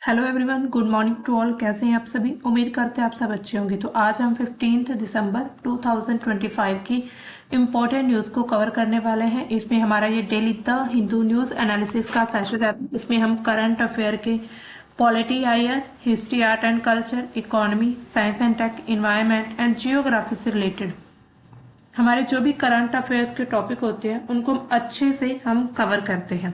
Hello everyone, good morning to all. कैसे हैं आप सभी? उम्मीद करते हैं आप सब अच्छे होंगे। तो आज हम 15 दिसंबर 2025 की इम्पोर्टेंट न्यूज़ को कवर करने वाले हैं। इसमें हमारा ये daily the Hindu news analysis का सेशन है। इसमें हम करंट अफेयर के पॉलिटी आयर, history, art and culture, economy, science and tech, environment and geography से रिलेटेड हमारे जो भी करंट अफेयर्स के टॉपिक होते हैं उनको अच्छे से हम कवर करते हैं।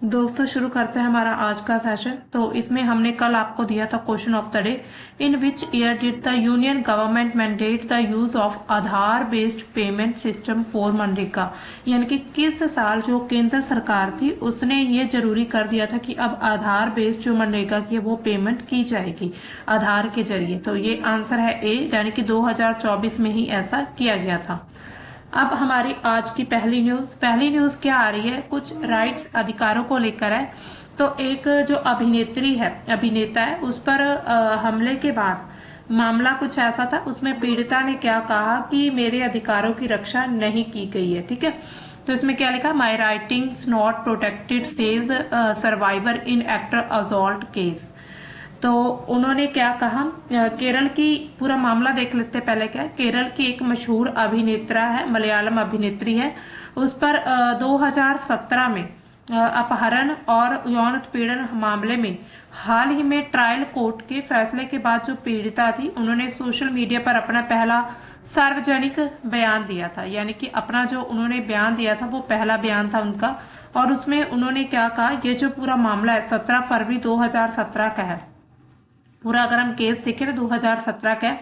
दोस्तों, शुरू करते हैं हमारा आज का सेशन। तो इसमें हमने कल आपको दिया था question of the day, in which year did the union government mandate the use of Aadhaar based payment system for MNREGA. यानी कि किस साल जो केंद्र सरकार थी उसने ये जरूरी कर दिया था कि अब आधार बेस्ड जो मनरेगा की है वो पेमेंट की जाएगी आधार के जरिए। तो ये आंसर है ए, यानी कि 2024 में ही ऐसा किया गया था। अब हमारी आज की पहली न्यूज क्या आ रही है? कुछ राइट्स अधिकारों को लेकर है। तो एक जो अभिनेता है, उस पर हमले के बाद मामला कुछ ऐसा था। उसमें पीड़िता ने क्या कहा कि मेरे अधिकारों की रक्षा नहीं की गई है। ठीक है, तो इसमें क्या लिखा? माई writings not protected says survivor in actor assault case. तो उन्होंने क्या कहा? केरल की पूरा मामला देख लेते हैं। पहले क्या है, केरल की एक मशहूर अभिनेत्रा है, मलयालम अभिनेत्री है। उस पर 2017 में अपहरण और यौन उत्पीड़न मामले में हाल ही में ट्रायल कोर्ट के फैसले के बाद जो पीड़िता थी उन्होंने सोशल मीडिया पर अपना पहला सार्वजनिक बयान दिया था। यानी कि अपना जो उन्होंने बयान दिया था वो पहला बयान था उनका। और उसमें उन्होंने क्या कहा? ये जो पूरा मामला है 17 फरवरी 2017 का है। पूरा अगर हम केस देखें ना 2017 का,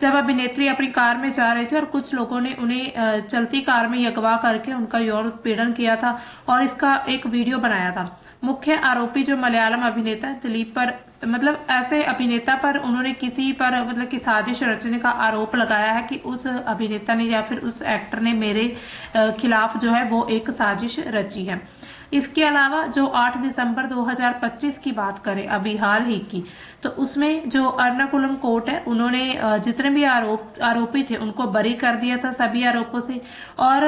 जब अभिनेत्री अपनी कार में जा रही थी और कुछ लोगों ने उन्हें चलती कार में अगवा करके उनका यौन उत्पीड़न किया था और इसका एक वीडियो बनाया था। मुख्य आरोपी जो मलयालम अभिनेता है दिलीप पर, मतलब ऐसे अभिनेता पर उन्होंने किसी पर मतलब कि साजिश रचने का आरोप लगाया है कि उस अभिनेता ने या फिर उस एक्टर ने मेरे खिलाफ जो है वो एक साजिश रची है। इसके अलावा जो 8 दिसंबर 2025 की बात करें अभी हाल ही की, तो उसमें जो एर्नाकुलम कोर्ट है उन्होंने जितने भी आरोपी थे उनको बरी कर दिया था सभी आरोपों से। और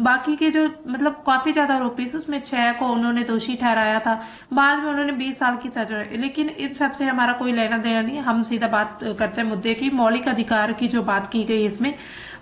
बाकी के जो मतलब काफी ज्यादा आरोपी थे उसमें 6 को उन्होंने दोषी ठहराया था। बाद में उन्होंने 20 साल की सजा। लेकिन इन सबसे हमारा कोई लेना देना नहीं है। हम सीधा बात करते हैं मुद्दे की। मौलिक अधिकार की जो बात की गई इसमें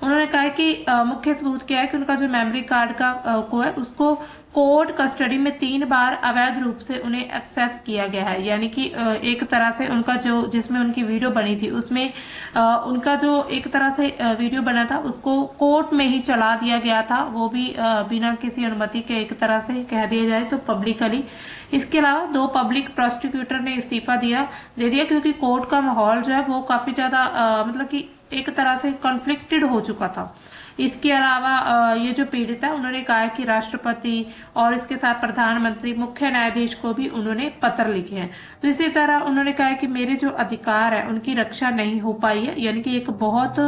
उन्होंने कहा कि मुख्य सबूत क्या है कि उनका जो मेमोरी कार्ड का को है उसको कोर्ट कस्टडी में 3 बार अवैध रूप से उन्हें एक्सेस किया गया है। यानी कि एक तरह से उनका जो जिसमें उनकी वीडियो बनी थी उसमें उनका जो एक तरह से वीडियो बना था उसको कोर्ट में ही चला दिया गया था, वो भी बिना किसी अनुमति के, एक तरह से कह दिया जाए तो पब्लिकली। इसके अलावा 2 पब्लिक प्रोसिक्यूटर ने इस्तीफा दे दिया क्योंकि कोर्ट का माहौल जो है वो काफी ज्यादा मतलब कि एक तरह से कॉन्फ्लिक्टेड हो चुका था। इसके अलावा ये जो पीड़ित है उन्होंने कहा कि राष्ट्रपति और इसके साथ प्रधानमंत्री, मुख्य न्यायाधीश को भी उन्होंने पत्र लिखे हैं। तो इसी तरह उन्होंने कहा कि मेरे जो अधिकार है उनकी रक्षा नहीं हो पाई है। यानी कि एक बहुत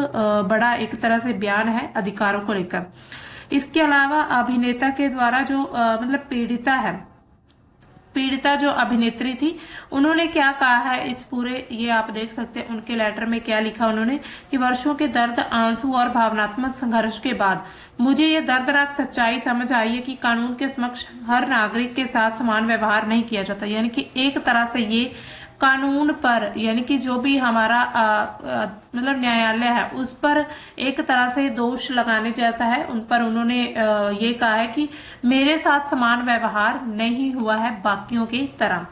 बड़ा एक तरह से बयान है अधिकारों को लेकर। इसके अलावा अभिनेता के द्वारा जो मतलब पीड़िता जो अभिनेत्री थी उन्होंने क्या कहा है इस पूरे, ये आप देख सकते हैं उनके लेटर में क्या लिखा उन्होंने कि वर्षों के दर्द, आंसू और भावनात्मक संघर्ष के बाद मुझे ये दर्दनाक सच्चाई समझ आई है कि कानून के समक्ष हर नागरिक के साथ समान व्यवहार नहीं किया जाता। यानी कि एक तरह से ये कानून पर, यानी कि जो भी हमारा मतलब न्यायालय है उस पर एक तरह से दोष लगाने जैसा है। उन पर उन्होंने ये कहा है कि मेरे साथ समान व्यवहार नहीं हुआ है बाकियों की तरह।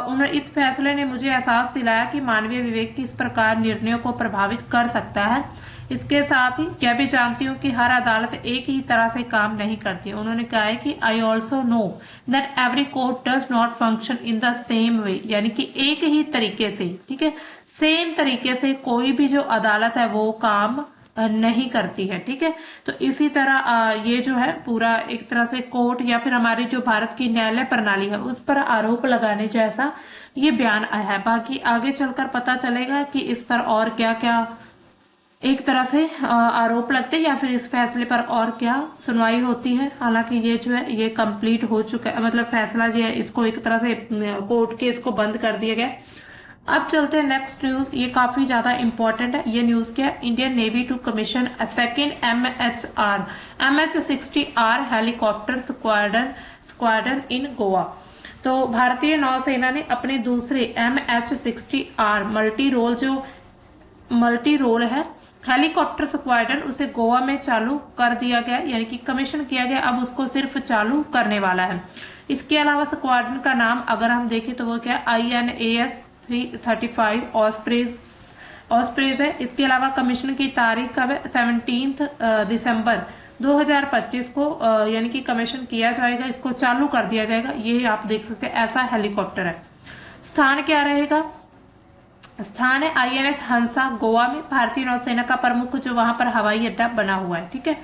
उन्हें इस फैसले ने मुझे एहसास दिलाया कि मानवीय विवेक किस प्रकार निर्णयों को प्रभावित कर सकता है। इसके साथ ही यह भी जानती हूँ कि हर अदालत एक ही तरह से काम नहीं करती। उन्होंने कहा है कि I also know that every court does not function in the same way. यानी कि एक ही तरीके से, ठीक है, सेम तरीके से कोई भी जो अदालत है वो काम नहीं करती है। ठीक है, तो इसी तरह ये जो है पूरा एक तरह से कोर्ट या फिर हमारी जो भारत की न्यायालय प्रणाली है उस पर आरोप लगाने जैसा ये बयान आया है। बाकी आगे चलकर पता चलेगा कि इस पर और क्या क्या एक तरह से आरोप लगते हैं या फिर इस फैसले पर और क्या सुनवाई होती है। हालांकि ये जो है ये कंप्लीट हो चुका है, मतलब फैसला जो है इसको एक तरह से कोर्ट के इसको बंद कर दिया गया। अब चलते हैं नेक्स्ट न्यूज। ये काफी ज्यादा इंपॉर्टेंट है। ये न्यूज क्या है? Indian navy to commission a second MH60R helicopter squadron in Goa. तो भारतीय नौसेना ने अपने दूसरे MH-60R मल्टी रोल है हेलीकॉप्टर स्क्वाड्रन उसे गोवा में चालू कर दिया गया, यानी कि कमीशन किया गया, अब उसको सिर्फ चालू करने वाला है। इसके अलावा स्क्वाड्रन का नाम अगर हम देखें तो वो क्या INAS 335 ऑस्प्रेज है। इसके अलावा कमीशन की तारीख कब है? 17 दिसंबर 2025 को यानी कि कमीशन किया जाएगा, इसको चालू कर दिया जाएगा। ये आप देख सकते हैं, ऐसा हेलीकॉप्टर है। स्थान क्या रहेगा? स्थान है INS हंसा गोवा में, भारतीय नौसेना का प्रमुख जो वहां पर हवाई अड्डा बना हुआ है। ठीक है,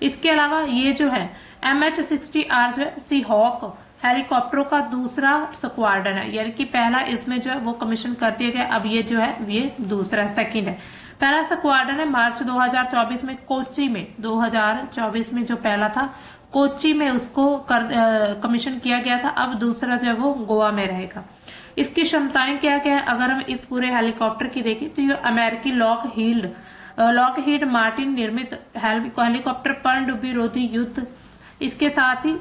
इसके अलावा ये जो है MH-60R जो है सी हॉक हेलीकॉप्टरों का दूसरा स्क्वाड्रन है, यानी कि पहला इसमें जो है वो कमीशन कर दिया गया, अब ये जो है ये दूसरा सेकंड है। पहला स्क्वाड्रन है मार्च 2024 में कोच्चि में, 2024 में जो पहला था कोच्चि में उसको कमीशन किया गया था, अब दूसरा जो है वो गोवा में रहेगा। इसकी क्षमताएं क्या क्या है? अगर हम इस पूरे हेलीकॉप्टर की देखें तो ये अमेरिकी लॉकहीड मार्टिन निर्मित हेलीकॉप्टर पनडुब्बी रोधी युद्ध, इसके साथ ही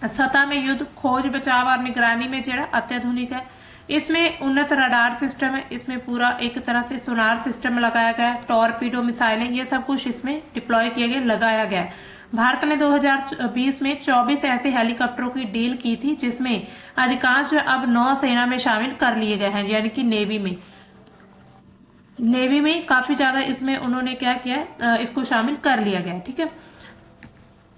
सतह में युद्ध, खोज बचाव और निगरानी में जो अत्याधुनिक है। इसमें उन्नत रडार सिस्टम है, इसमें पूरा एक तरह से सोनार सिस्टम लगाया गया है, टॉर्पीडो मिसाइलें, ये सब कुछ इसमें डिप्लॉय किया गया, लगाया गया है। भारत ने 2020 में 24 ऐसे हेलीकॉप्टरों की डील की थी, जिसमें अधिकांश अब नौसेना में शामिल कर लिए गए हैं, यानी कि नेवी में काफी ज्यादा इसमें उन्होंने क्या किया, इसको शामिल कर लिया गया। ठीक है,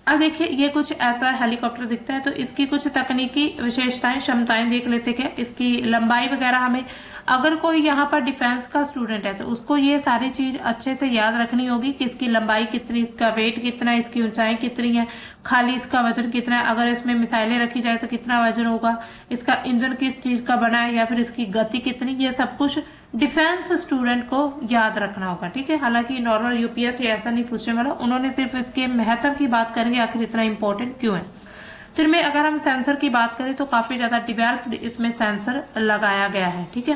अब देखिए ये कुछ ऐसा हेलीकॉप्टर दिखता है, तो इसकी कुछ तकनीकी विशेषताएं क्षमताएं देख लेते क्या, इसकी लंबाई वगैरह हमें, अगर कोई यहाँ पर डिफेंस का स्टूडेंट है तो उसको ये सारी चीज अच्छे से याद रखनी होगी कि इसकी लंबाई कितनी, इसका वेट कितना है, इसकी ऊंचाई कितनी है, खाली इसका वजन कितना है, अगर इसमें मिसाइलें रखी जाए तो कितना वजन होगा, इसका इंजन किस चीज का बना है, या फिर इसकी गति कितनी, ये सब कुछ डिफेंस स्टूडेंट को याद रखना होगा। ठीक है, हालांकि नॉर्मल यूपीएससी ऐसा नहीं पूछने वाला, उन्होंने सिर्फ इसके महत्व की बात करेंगे, आखिर इतना इंपॉर्टेंट क्यों है। फिर में अगर हम सेंसर की बात करें तो काफी ज्यादा डिवेल्प्ड इसमें सेंसर लगाया गया है। ठीक है,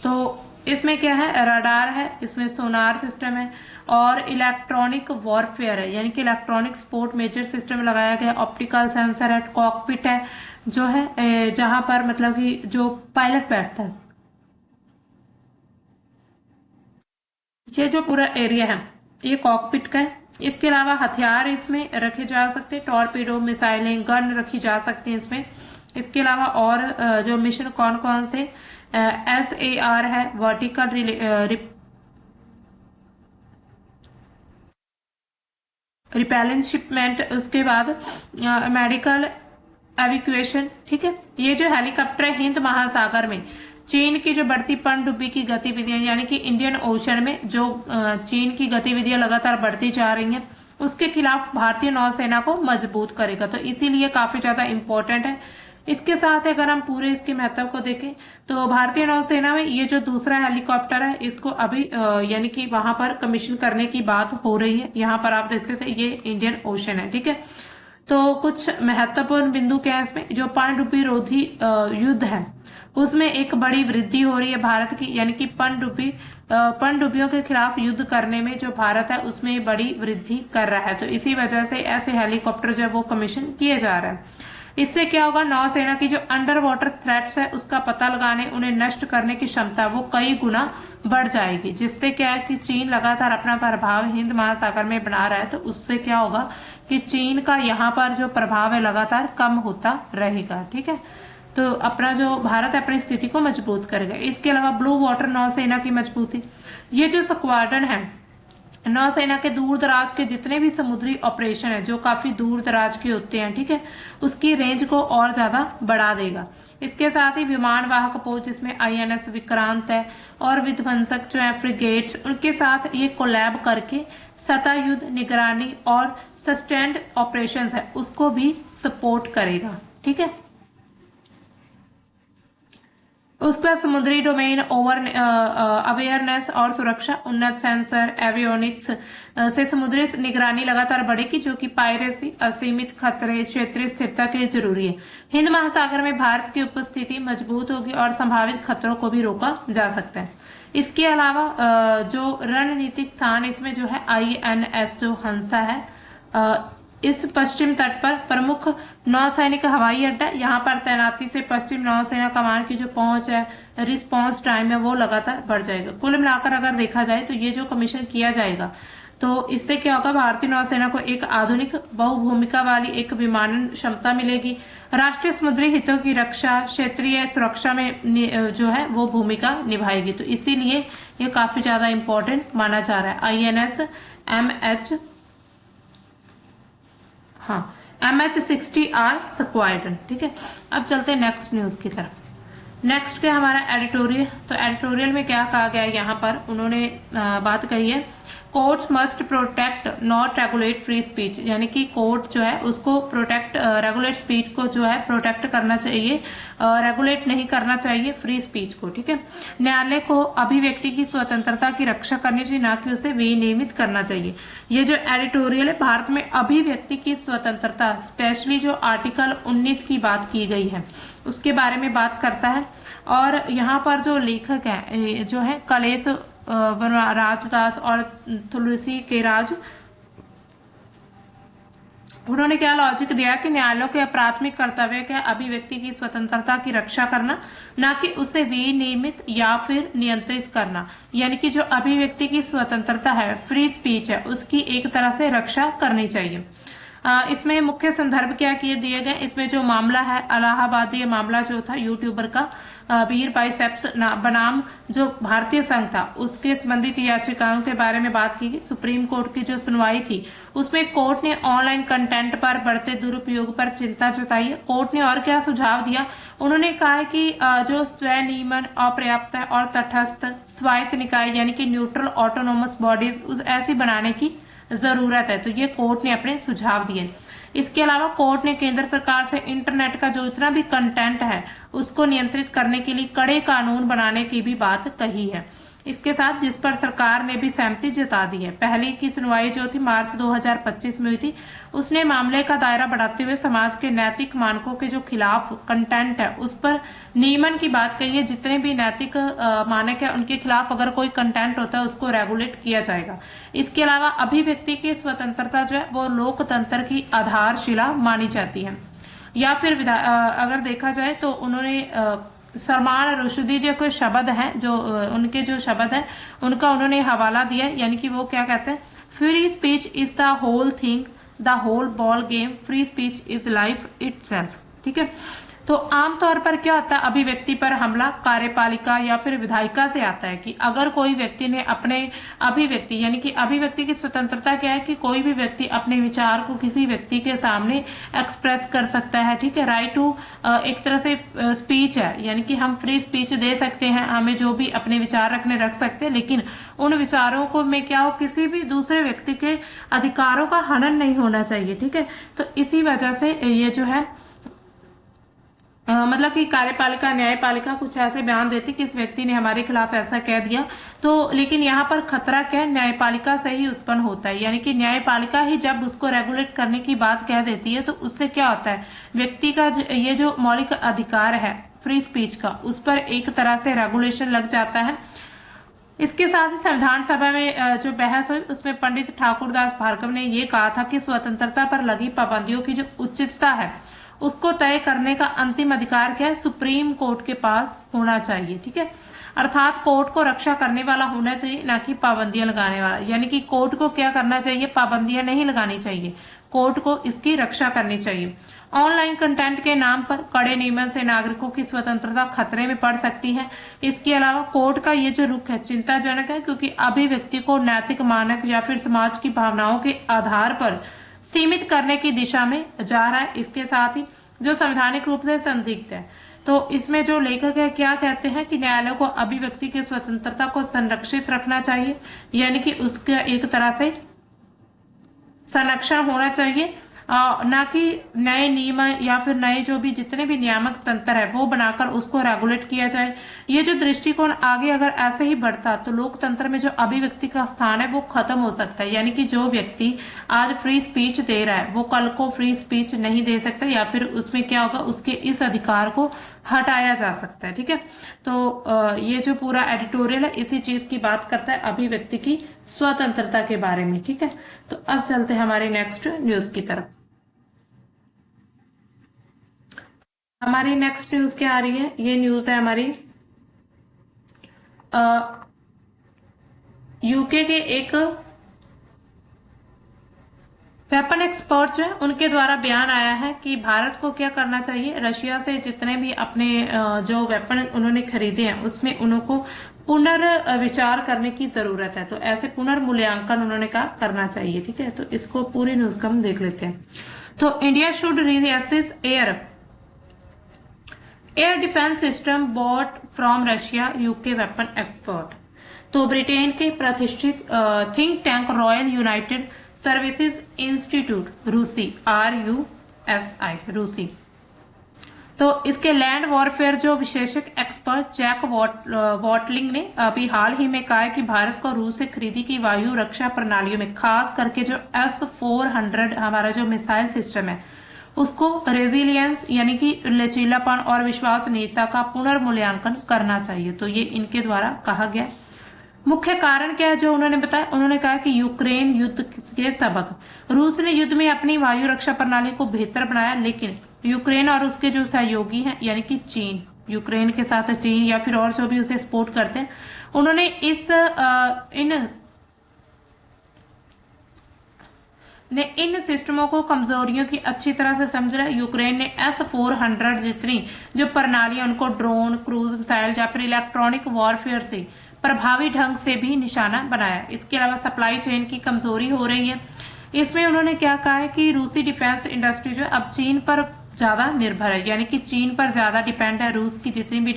तो इसमें क्या है, रडार है, इसमें सोनार सिस्टम है और इलेक्ट्रॉनिक वॉरफेयर है, यानी कि इलेक्ट्रॉनिक स्पोर्ट मेजर सिस्टम लगाया गया, ऑप्टिकल सेंसर है, कॉकपिट है जो है जहां पर मतलब कि जो पायलट बैठता है, ये जो पूरा एरिया है ये कॉकपिट का है। इसके अलावा हथियार इसमें रखे जा सकते हैं, टॉर्पीडो मिसाइलें गन रखी जा सकती हैं इसमें। इसके अलावा और जो मिशन कौन कौन से, SAR है वर्टिकल रिपेलेंट शिपमेंट, उसके बाद मेडिकल एविक्यूएशन। ठीक है, ये जो हेलीकॉप्टर है हिंद महासागर में चीन की जो बढ़ती पनडुब्बी की गतिविधियां, यानी कि इंडियन ओशन में जो चीन की गतिविधियां लगातार बढ़ती जा रही हैं, उसके खिलाफ भारतीय नौसेना को मजबूत करेगा, तो इसीलिए काफी ज्यादा इंपॉर्टेंट है। इसके साथ अगर हम पूरे इसके महत्व को देखें तो भारतीय नौसेना में ये जो दूसरा हेलीकॉप्टर है इसको अभी यानी कि वहां पर कमीशन करने की बात हो रही है। यहाँ पर आप देख सकते हैं ये इंडियन ओशन है। ठीक है, तो कुछ महत्वपूर्ण बिंदु क्या है इसमें, जो पनडुब्बी रोधी युद्ध है उसमें एक बड़ी वृद्धि हो रही है भारत की, यानी कि पनडुब्बियों के खिलाफ युद्ध करने में जो भारत है उसमें बड़ी वृद्धि कर रहा है, तो इसी वजह से ऐसे हेलीकॉप्टर जो है वो कमीशन किए जा रहे हैं। इससे क्या होगा, नौसेना की जो अंडर वाटर थ्रेट्स है उसका पता लगाने, उन्हें नष्ट करने की क्षमता वो कई गुना बढ़ जाएगी, जिससे क्या है कि चीन लगातार अपना प्रभाव हिंद महासागर में बना रहा है, तो उससे क्या होगा कि चीन का यहाँ पर जो प्रभाव है लगातार कम होता रहेगा। ठीक है, तो अपना जो भारत है अपनी स्थिति को मजबूत करेगा। इसके अलावा ब्लू वाटर नौसेना की मजबूती, ये जो स्क्वाड्रन है नौसेना के दूर दराज के जितने भी समुद्री ऑपरेशन है जो काफी दूर दराज के होते हैं, ठीक है, उसकी रेंज को और ज्यादा बढ़ा देगा। इसके साथ ही विमान वाहक पोत जिसमें INS विक्रांत है और विध्वंसक जो है फ्रिगेट्स, उनके साथ ये कोलैब करके सतह युद्ध, निगरानी और सस्टेन्ड ऑपरेशंस है उसको भी सपोर्ट करेगा। ठीक है, उस पर समुद्री डोमेन अवेयरनेस और सुरक्षा, उन्नत सेंसर, एवियोनिक्स से समुद्री निगरानी लगातार बढ़ेगी, जो कि पायरेसी, असीमित खतरे, क्षेत्रीय स्थिरता के लिए जरूरी है। हिंद महासागर में भारत की उपस्थिति मजबूत होगी और संभावित खतरों को भी रोका जा सकता है। इसके अलावा जो रणनीतिक स्थान इसमें जो है INS जो हंसा है इस पश्चिम तट पर प्रमुख नौसैनिक हवाई अड्डा, यहाँ पर तैनाती से पश्चिम नौसेना कमान की जो पहुंच है, रिस्पांस टाइम है, वो लगातार बढ़ जाएगा। कुल मिलाकर अगर देखा जाए तो ये जो कमीशन किया जाएगा तो इससे क्या होगा, भारतीय नौसेना को एक आधुनिक बहुभूमिका वाली एक विमानन क्षमता मिलेगी। राष्ट्रीय समुद्री हितों की रक्षा, क्षेत्रीय सुरक्षा में जो है वो भूमिका निभाएगी। तो इसीलिए ये काफी ज्यादा इंपॉर्टेंट माना जा रहा है। MH-60R squadron. ठीक है, अब चलते हैं नेक्स्ट न्यूज की तरफ। नेक्स्ट क्या हमारा एडिटोरियल। तो एडिटोरियल में क्या कहा गया है, यहाँ पर उन्होंने बात कही है, courts must protect not regulate free speech, यानी कि कोर्ट जो है उसको प्रोटेक्ट, रेगुलेट स्पीच को जो है प्रोटेक्ट करना चाहिए, रेगुलेट नहीं करना चाहिए फ्री स्पीच को। ठीक है, न्यायालय को अभिव्यक्ति की स्वतंत्रता की रक्षा करनी चाहिए, ना कि उसे विनियमित करना चाहिए। ये जो एडिटोरियल है, भारत में अभिव्यक्ति की स्वतंत्रता, स्पेशली जो आर्टिकल 19 की बात की गई है उसके बारे में बात करता है। और यहाँ पर जो लेखक है जो है कलेश राजदास और तुलसी के राज, उन्होंने क्या लॉजिक दिया कि न्यायालयों के प्राथमिक कर्तव्य क्या, अभिव्यक्ति की स्वतंत्रता की रक्षा करना, ना कि उसे विनियमित या फिर नियंत्रित करना। यानी कि जो अभिव्यक्ति की स्वतंत्रता है, फ्री स्पीच है, उसकी एक तरह से रक्षा करनी चाहिए। इसमें मुख्य संदर्भ क्या किए दिए गए, इसमें जो मामला है इलाहाबादी मामला जो था यूट्यूबर का वीर बाइसेप्स बनाम जो भारतीय संघ था, उसके संबंधित याचिकाओं के बारे में बात की गई। सुप्रीम कोर्ट की जो सुनवाई थी उसमें कोर्ट ने ऑनलाइन कंटेंट पर बढ़ते दुरुपयोग पर चिंता जताई है। कोर्ट ने और क्या सुझाव दिया, उन्होंने कहा है कि जो स्वनियमन अपर्याप्त है और तटस्थ स्वायत्त निकाय यानी कि न्यूट्रल ऑटोनोमस बॉडीज उस ऐसी बनाने की जरूरत है। तो ये कोर्ट ने अपने सुझाव दिए। इसके अलावा कोर्ट ने केंद्र सरकार से इंटरनेट का जो इतना भी कंटेंट है उसको नियंत्रित करने के लिए कड़े कानून बनाने की भी बात कही है। इसके साथ जिस पर सरकार ने भी सहमति जता दी है। पहली की सुनवाई जो थी मार्च 2025 में हुई थी, उसने मामले का दायरा बढ़ाते हुए समाज के नैतिक मानकों के जो खिलाफ कंटेंट है उस पर नियमन की बात कही है। जितने भी नैतिक मानक है उनके खिलाफ अगर कोई कंटेंट होता है उसको रेगुलेट किया जाएगा। इसके अलावा अभिव्यक्ति की स्वतंत्रता जो है वो लोकतंत्र की आधारशिला मानी जाती है। या फिर अगर देखा जाए तो उन्होंने सलमान रुश्दी जो कोई शब्द हैं, जो उनके जो शब्द हैं उनका उन्होंने हवाला दिया, यानी कि वो क्या कहते हैं, free speech is the whole thing, the whole ball game, free speech is life itself. ठीक है, तो आमतौर पर क्या होता है, अभिव्यक्ति पर हमला कार्यपालिका या फिर विधायिका से आता है कि अगर कोई व्यक्ति ने अपने अभिव्यक्ति, यानी कि अभिव्यक्ति की स्वतंत्रता क्या है कि कोई भी व्यक्ति अपने विचार को किसी व्यक्ति के सामने एक्सप्रेस कर सकता है। ठीक है, राइट टू एक तरह से स्पीच है, यानी कि हम फ्री स्पीच दे सकते हैं, हमें जो भी अपने विचार रख सकते हैं, लेकिन उन विचारों को में क्या हो, किसी भी दूसरे व्यक्ति के अधिकारों का हनन नहीं होना चाहिए। ठीक है, तो इसी वजह से ये जो है मतलब कि कार्यपालिका न्यायपालिका कुछ ऐसे बयान देती कि इस व्यक्ति ने हमारे खिलाफ ऐसा कह दिया। तो लेकिन यहाँ पर खतरा क्या है, न्यायपालिका से ही उत्पन्न होता है, यानी कि न्यायपालिका ही जब उसको रेगुलेट करने की बात कह देती है तो उससे क्या होता है, व्यक्ति का ये जो मौलिक अधिकार है फ्री स्पीच का, उस पर एक तरह से रेगुलेशन लग जाता है। इसके साथ ही संविधान सभा में जो बहस हुई उसमें पंडित ठाकुरदास भार्गव ने ये कहा था कि स्वतंत्रता पर लगी पाबंदियों की जो उचितता है उसको तय करने का अंतिम अधिकार क्या है, सुप्रीम कोर्ट के पास होना चाहिए। ठीक है, अर्थात कोर्ट को रक्षा करने वाला होना चाहिए, ना कि पाबंदियां लगाने वाला। यानी कि कोर्ट को क्या करना चाहिए, पाबंदियां नहीं लगानी चाहिए, कोर्ट को इसकी रक्षा करनी चाहिए। ऑनलाइन कंटेंट के नाम पर कड़े नियमन से नागरिकों की स्वतंत्रता खतरे में पड़ सकती है। इसके अलावा कोर्ट का ये जो रुख है चिंताजनक है, क्योंकि अभिव्यक्ति को नैतिक मानक या फिर समाज की भावनाओं के आधार पर सीमित करने की दिशा में जा रहा है। इसके साथ ही जो संवैधानिक रूप से संदिग्ध है, तो इसमें जो लेखक है क्या कहते हैं कि न्यायालय को अभिव्यक्ति की स्वतंत्रता को संरक्षित रखना चाहिए, यानी कि उसका एक तरह से संरक्षण होना चाहिए, ना कि नए नियम या फिर नए जो भी जितने भी नियामक तंत्र है वो बनाकर उसको रेगुलेट किया जाए। ये जो दृष्टिकोण आगे अगर ऐसे ही बढ़ता तो लोकतंत्र में जो अभिव्यक्ति का स्थान है वो खत्म हो सकता है। यानी कि जो व्यक्ति आज फ्री स्पीच दे रहा है वो कल को फ्री स्पीच नहीं दे सकता, या फिर उसमें क्या होगा, उसके इस अधिकार को हटाया जा सकता है। ठीक है, तो ये जो पूरा एडिटोरियल है इसी चीज की बात करता है, अभिव्यक्ति की स्वतंत्रता के बारे में। ठीक है, तो अब चलते हैं हमारी नेक्स्ट न्यूज की तरफ। हमारी नेक्स्ट न्यूज क्या आ रही है, ये न्यूज है हमारी यूके के एक वेपन एक्सपर्ट जो है उनके द्वारा बयान आया है कि भारत को क्या करना चाहिए, रशिया से जितने भी अपने जो वेपन उन्होंने खरीदे हैं उसमें उनको पुनर्विचार करने की जरूरत है। तो ऐसे पुनर्मूल्यांकन उन्होंने कहा करना चाहिए। ठीक है, तो इसको पूरी न्यूज का हम देख लेते हैं। तो India should reassess air defence system bought from Russia, UK weapon expert. तो ब्रिटेन के प्रतिष्ठित think tank royal United services institute रूसी RUSI रूसी, तो इसके लैंड वॉरफेयर जो विशेषज्ञ एक्सपर्ट जैक वॉटलिंग ने अभी हाल ही में कहा है कि भारत को रूस से खरीदी की वायु रक्षा प्रणालियों में खास करके जो S-400 हमारा जो मिसाइल सिस्टम है उसको रेजिलियंस यानी कि लचीलापन और विश्वसनीयता का पुनर्मूल्यांकन करना चाहिए। तो ये इनके द्वारा कहा गया। मुख्य कारण क्या है जो उन्होंने बताया, उन्होंने कहा कि यूक्रेन युद्ध के सबक, रूस ने युद्ध में अपनी वायु रक्षा प्रणाली को बेहतर बनाया, लेकिन यूक्रेन और उसके जो सहयोगी हैं यानी कि चीन, यूक्रेन के साथ चीन या फिर और जो भी उसे सपोर्ट करते हैं, उन्होंने इन सिस्टमों को कमजोरियों की अच्छी तरह से समझ रहा है। यूक्रेन ने S-400 जितनी जो प्रणालियां उनको ड्रोन, क्रूज मिसाइल या फिर इलेक्ट्रॉनिक वॉरफेयर से प्रभावी ढंग से भी निशाना बनाया। इसके अलावा सप्लाई चेन की कमजोरी हो रही है। इसमें उन्होंने क्या कहा है कि रूसी डिफेंस इंडस्ट्री जो है अब चीन पर ज्यादा निर्भर है, यानी कि चीन पर ज्यादा डिपेंड है। रूस की जितनी भी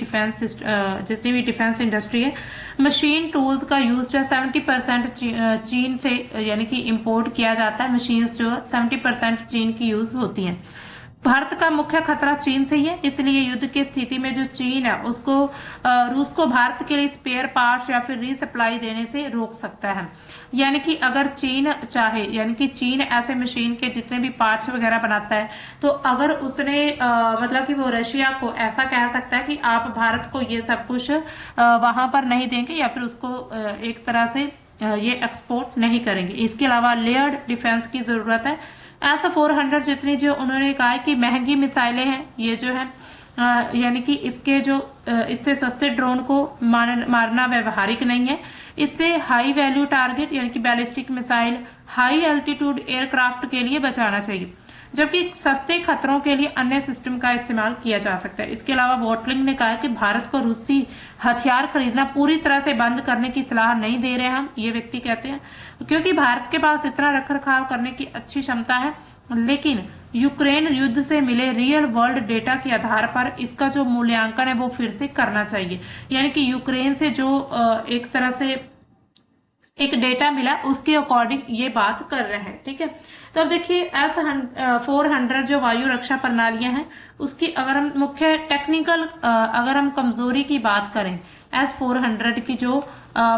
डिफेंस इंडस्ट्री है, मशीन टूल्स का यूज जो है 70% चीन से यानी कि इंपोर्ट किया जाता है। मशीन्स जो 70% चीन की यूज होती हैं। भारत का मुख्य खतरा चीन से ही है, इसलिए युद्ध की स्थिति में जो चीन है उसको रूस को भारत के लिए स्पेयर पार्ट्स या फिर रीसप्लाई देने से रोक सकता है। यानी कि अगर चीन चाहे, यानी कि चीन ऐसे मशीन के जितने भी पार्ट्स वगैरह बनाता है, तो अगर उसने मतलब कि वो रशिया को ऐसा कह सकता है कि आप भारत को ये सब कुछ वहां पर नहीं देंगे या फिर उसको एक तरह से ये एक्सपोर्ट नहीं करेंगे। इसके अलावा लेयर्ड डिफेंस की जरूरत है। S-400 जितनी जो उन्होंने कहा है कि महंगी मिसाइलें हैं, ये जो है यानी कि इसके जो इससे सस्ते ड्रोन को मारना व्यवहारिक नहीं है। इससे हाई वैल्यू टारगेट यानी कि ballistic missile, high altitude aircraft के लिए बचाना चाहिए, जबकि सस्ते खतरों के लिए अन्य सिस्टम का इस्तेमाल किया जा सकता है। इसके अलावा वॉटलिंग ने कहा कि भारत को रूसी हथियार खरीदना पूरी तरह से बंद करने की सलाह नहीं दे रहे हम, ये व्यक्ति कहते हैं, क्योंकि भारत के पास इतना रखरखाव करने की अच्छी क्षमता है, लेकिन यूक्रेन युद्ध से मिले रियल वर्ल्ड डेटा के आधार पर इसका जो मूल्यांकन है वो फिर से करना चाहिए। यानी कि यूक्रेन से जो एक तरह से एक डेटा मिला उसके अकॉर्डिंग ये बात कर रहे हैं। ठीक है, तो अब देखिए S-400 जो वायु रक्षा प्रणालियां हैं उसकी अगर हम मुख्य टेक्निकल अगर हम कमजोरी की बात करें, S-400 की जो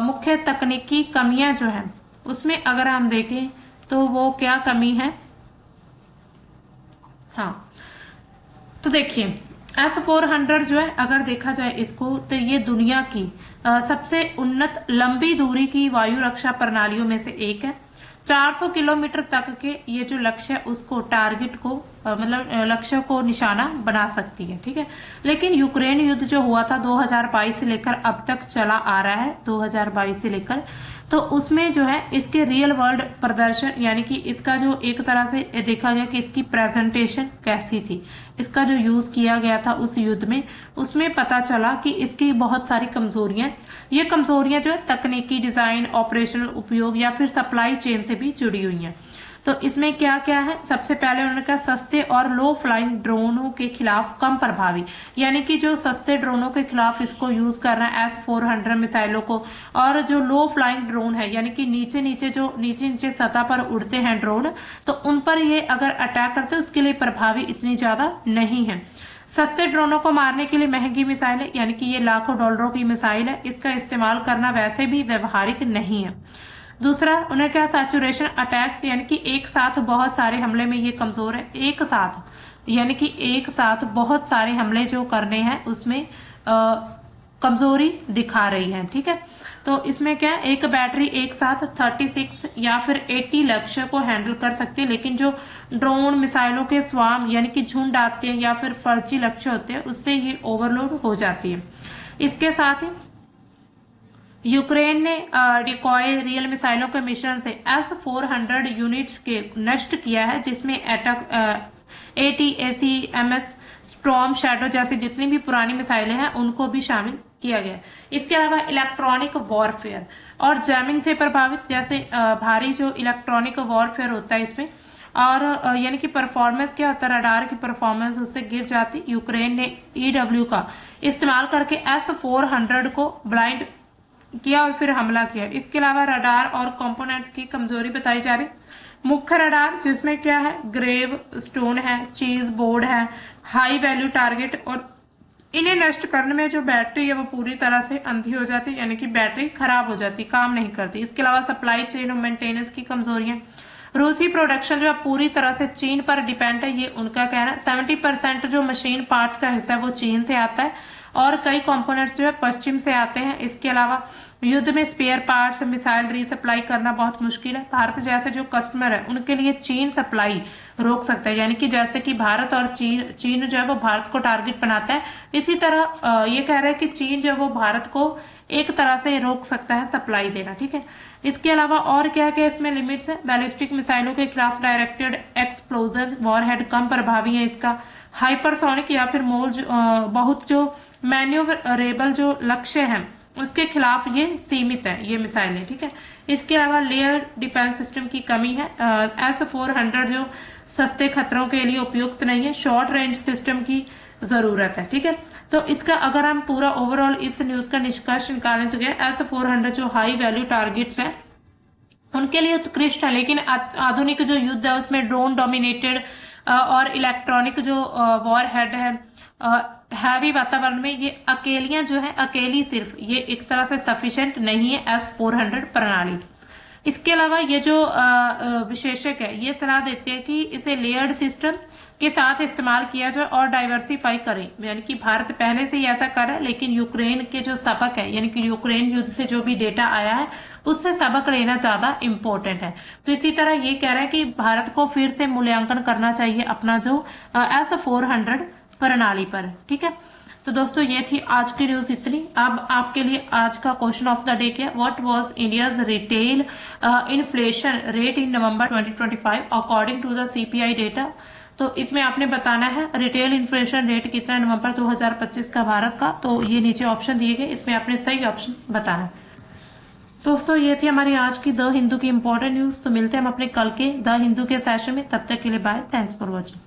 मुख्य तकनीकी कमियां जो है उसमें अगर हम देखें तो वो क्या कमी है। हाँ, तो देखिए S-400 जो है अगर देखा जाए इसको, तो ये दुनिया की सबसे उन्नत लंबी दूरी की वायु रक्षा प्रणालियों में से एक है। 400 किलोमीटर तक के ये जो लक्ष्य है उसको टारगेट को मतलब लक्ष्य को निशाना बना सकती है। ठीक है, लेकिन यूक्रेन युद्ध जो हुआ था 2022 से लेकर अब तक चला आ रहा है, 2022 से लेकर, तो उसमें जो है इसके रियल वर्ल्ड प्रदर्शन यानी कि इसका जो एक तरह से देखा गया कि इसकी प्रेजेंटेशन कैसी थी, इसका जो यूज किया गया था उस युद्ध में, उसमें पता चला कि इसकी बहुत सारी कमजोरियां, ये कमजोरियां जो है तकनीकी डिजाइन, ऑपरेशनल उपयोग या फिर सप्लाई चेन से भी जुड़ी हुई हैं। तो इसमें क्या क्या है, सबसे पहले उन्होंने कहा सस्ते और लो फ्लाइंग ड्रोनों के खिलाफ कम प्रभावी, यानी कि जो सस्ते ड्रोनों के खिलाफ इसको यूज करना है S-400 मिसाइलों को, और जो लो फ्लाइंग ड्रोन है यानी कि नीचे नीचे सतह पर उड़ते हैं ड्रोन, तो उन पर ये अगर अटैक करते हैं उसके लिए प्रभावी इतनी ज्यादा नहीं है। सस्ते ड्रोनों को मारने के लिए महंगी मिसाइल है, यानी कि ये लाखों डॉलरों की मिसाइल है, इसका इस्तेमाल करना वैसे भी व्यवहारिक नहीं है। दूसरा उन्हें क्या, सैचुरेशन अटैक्स यानी कि एक साथ बहुत सारे हमले में ये कमजोर है, एक साथ यानी कि एक साथ बहुत सारे हमले जो करने हैं उसमें कमजोरी दिखा रही है। ठीक है, तो इसमें क्या है, एक बैटरी एक साथ 36 या फिर 80 लक्ष्य को हैंडल कर सकती है, लेकिन जो ड्रोन मिसाइलों के स्वाम यानी कि झुंड आते हैं या फिर फर्जी लक्ष्य होते हैं उससे ये ओवरलोड हो जाती है। इसके साथ ही यूक्रेन ने डिकॉय रियल मिसाइलों के मिश्रण से S-400 यूनिट्स के नष्ट किया है, जिसमें ATACMS, स्टॉर्म शैडो जैसी जितनी भी पुरानी मिसाइलें हैं उनको भी शामिल किया गया। इसके अलावा इलेक्ट्रॉनिक वॉरफेयर और जैमिंग से प्रभावित, जैसे भारी जो इलेक्ट्रॉनिक वॉरफेयर होता है इसमें, और यानी कि परफॉर्मेंस क्या होता है, रडार की परफॉर्मेंस उससे गिर जाती। यूक्रेन ने EW का इस्तेमाल करके S-400 को ब्लाइंड किया और फिर हमला किया। इसके अलावा रडार और कंपोनेंट्स की कमजोरी बताई जा रही। मुख्य रडार जिसमें क्या है, ग्रेव स्टोन है, चीज बोर्ड है, हाई वैल्यू टारगेट, और इन्हें नष्ट करने में जो बैटरी है वो पूरी तरह से अंधी हो जाती है, यानी कि बैटरी खराब हो जाती, काम नहीं करती। इसके अलावा सप्लाई चेन और मेंटेनेंस की कमजोरियां। रूसी प्रोडक्शन जो है पूरी तरह से चीन पर डिपेंड है, ये उनका कहना है। 70% जो मशीन पार्ट्स का हिस्सा है वो चीन से आता है और कई कंपोनेंट्स जो है पश्चिम से आते हैं। इसके अलावा युद्ध में स्पेयर पार्ट्स मिसाइल रीसप्लाई करना बहुत मुश्किल है। भारत जैसे जो कस्टमर है उनके लिए चीन सप्लाई रोक सकता है, यानी कि जैसे कि भारत और चीन जो है वो भारत को टारगेट बनाता है, इसी तरह ये कह रहे हैं कि चीन जो है वो भारत को एक तरह से रोक सकता है सप्लाई देना। ठीक है, इसके अलावा और क्या क्या इसमें लिमिट्स है। बैलिस्टिक मिसाइलों के खिलाफ डायरेक्टेड एक्सप्लोजन वॉरहेड कम प्रभावी है इसका। हाइपरसोनिक या फिर बहुत जो मैन्यूवरेबल जो लक्ष्य है उसके खिलाफ ये सीमित है ये मिसाइलें। ठीक है, इसके अलावा लेयर डिफेंस सिस्टम की कमी है। S-400 जो सस्ते खतरों के लिए उपयुक्त नहीं है, शॉर्ट रेंज सिस्टम की जरूरत है। ठीक है, तो इसका अगर हम पूरा ओवरऑल इस न्यूज का निष्कर्ष निकालें तो क्या, S-400 जो हाई वैल्यू टारगेट्स है उनके लिए उत्कृष्ट है, लेकिन आधुनिक जो युद्ध है उसमें ड्रोन डोमिनेटेड और इलेक्ट्रॉनिक जो वॉर हेड है हैवी वातावरण में ये अकेलियां जो है, अकेली सिर्फ ये एक तरह से सफिशिएंट नहीं है S-400 प्रणाली। इसके अलावा ये जो विशेषज्ञ है ये सलाह देते हैं कि इसे लेयर्ड सिस्टम के साथ इस्तेमाल किया जाए और डाइवर्सिफाई करें, यानी कि भारत पहले से ही ऐसा कर रहा है, लेकिन यूक्रेन के जो सबक है, यानी कि यूक्रेन युद्ध से जो भी डेटा आया है उससे सबक लेना ज्यादा इम्पोर्टेंट है। तो इसी तरह ये कह रहा है कि भारत को फिर से मूल्यांकन करना चाहिए अपना जो S-400 प्रणाली पर। ठीक है, तो दोस्तों ये थी आज की न्यूज इतनी। अब आपके लिए आज का क्वेश्चन ऑफ द डे क्या, what was India's retail inflation rate in November 2025 according to the CPI data. तो इसमें आपने बताना है रिटेल इन्फ्लेशन रेट कितना है नवंबर 2025 का भारत का। तो ये नीचे ऑप्शन दिए गए, इसमें आपने सही ऑप्शन बताना है। दोस्तों ये थी हमारी आज की द हिंदू की इंपॉर्टेंट न्यूज। तो मिलते हैं हम अपने कल के द हिंदू के सेशन में, तब तक के लिए बाय, थैंक्स फॉर वॉचिंग।